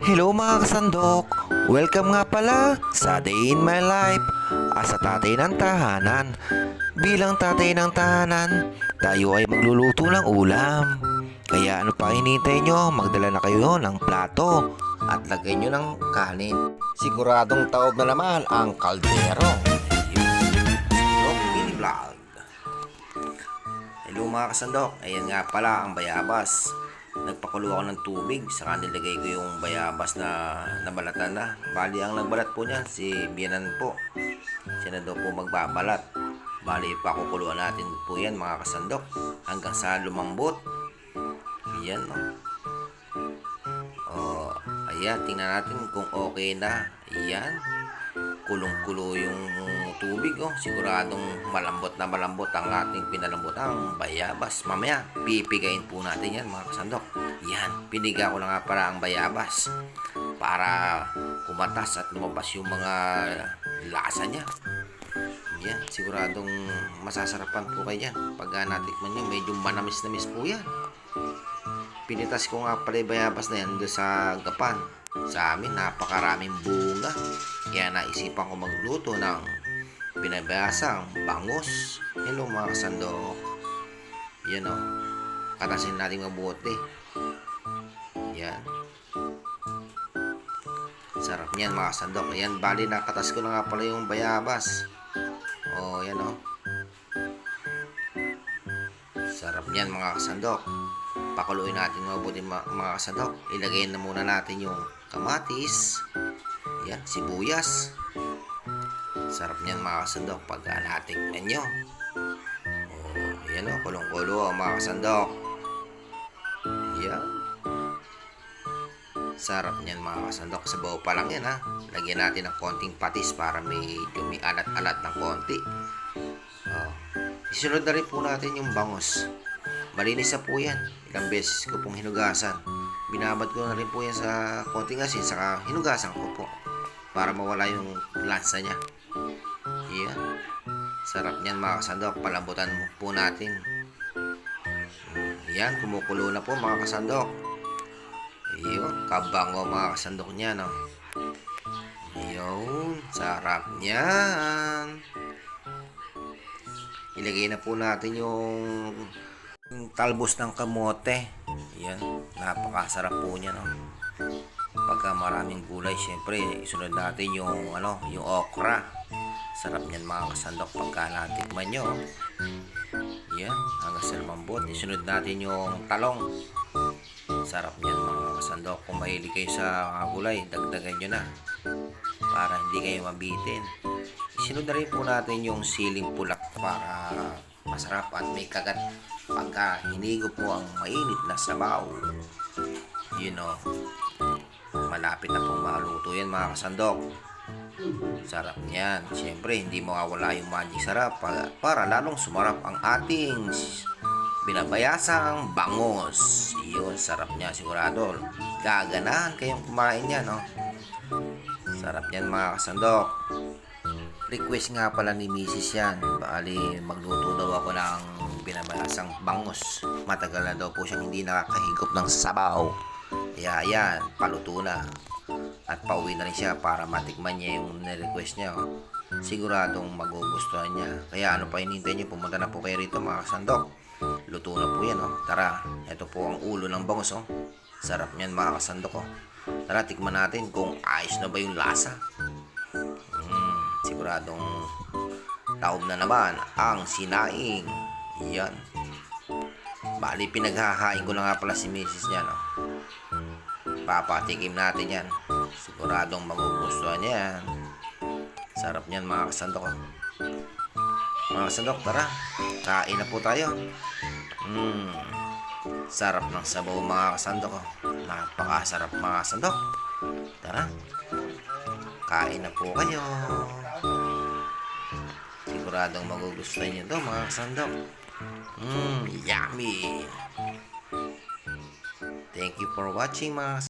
Hello mga kasandok! Welcome nga pala sa Day in My Life sa tatay ng tahanan. Bilang tatay ng tahanan, tayo ay magluluto ng ulam. Kaya ano pa hinihintay nyo? Magdala na kayo ng plato at lagay nyo ng kanin. Siguradong taob na naman ang kaldero. Sandok Mini Vlog. Hello mga kasandok, ayan nga pala ang bayabas. Nagpakulo ako ng tubig, saka nilagay ko yung bayabas na nabalatan na. Bali ang nagbalat po niyan, si Bianan po. Siya na daw po magbabalat. Bali pakukuluan natin po yan mga kasandok hanggang sa lumambot. Yan no. Ayan, tingnan natin kung okay na. Ayan, kulong-kulo yung tubig siguradong malambot na malambot ang ating pinalambotang bayabas. Mamaya pipigayin po natin yan mga kasandok. Yan, piniga ko na nga para ang bayabas para kumatas at lumabas yung mga lasa niya. Yan, siguradong masasarapan po kayo yan pag natikman nyo. Medyo manamis-namis po yan. Pinitas ko nga pala yung bayabas na yan doon sa gapan. Sa amin napakaraming bunga, kaya naisipan ko magluto ng binabayasang bangos. Hello mga kasandok. Yan katasin natin mabuti. Yan, sarap niyan mga kasandok. Ayan, bali nakatas ko na nga pala yung bayabas. Yan sarap niyan mga kasandok. Pakuluin natin mabuti mga kasandok. Ilagay na muna natin yung kamatis. Yan, sibuyas. Sarap niyan mga kasandok pag natikman nyo. Yan kulong-kulo mga kasandok. Yan, sarap niyan mga kasandok. Sabaw pa lang yan Lagyan natin ng konting patis para medyo may alat-alat ng konti. Isunod na rin po natin yung bangos. Malinis na po yan. Ilang beses ko pong hinugasan. Binabad ko na rin po yan sa konting asin, saka hinugasan ko po para mawala yung lansa niya. Yan, sarap niyan mga kasandok. Palambutan po natin. Yan, kumukulo na po mga kasandok. Yun, kabango mga kasandok niya Yun, sarap niyan. Ilagay na po natin yung talbos ng kamote. Yan, napakasarap po niya pagka maraming gulay. Syempre isunod natin yung yung okra. Sarap niyan mga kasandok pagka natikman nyo. Yan, hanggang sa lumambot. Isunod natin yung talong. Sarap niyan mga kasandok. Kung mahilig kayo sa gulay, dagdagan nyo na para hindi kayo mabitin. Isunod na rin po natin yung siling pulak para masarap at may kagat pagka hinigop mo ang mainit na sabaw. Malapit na pong maluto yan mga kasandok. Sarap niyan. Siyempre hindi mawawala yung magic sarap para lalong sumarap ang ating binabayasang bangos. Yun, sarap niya sigurado. Gaganahan kayong kumain yan Sarap niyan mga kasandok. Request nga pala ni Mrs. yan. Bali magluto daw ako ng binabayasang bangos. Matagal na daw po siyang hindi nakakahigop ng sabaw. Kaya yan, paluto na. At pauwi na rin siya para matikman niya yung nirequest niya Siguradong magugustuhan niya. Kaya ano pa hinihintay niyo? Pumunta na po kayo rito mga kasandok. Luto na po yan Tara, ito po ang ulo ng bangos Sarap niyan mga kasandok Tara, tikman natin kung ayos na ba yung lasa. Siguradong taob na naman ang sinaing. Yan, bali pinaghahain ko na nga pala si Mrs. niya Papatikim natin yan. Siguradong magugustuhan niya yan. Sarap niyan mga kasandok Mga kasandok, tara, kain na po tayo. Sarap ng sabaw mga kasandok Napakasarap mga kasandok. Tara, kain na po kayo. Siguradong magugustuhan niyo ito mga kasandok. Yummy. Thank you for watching mga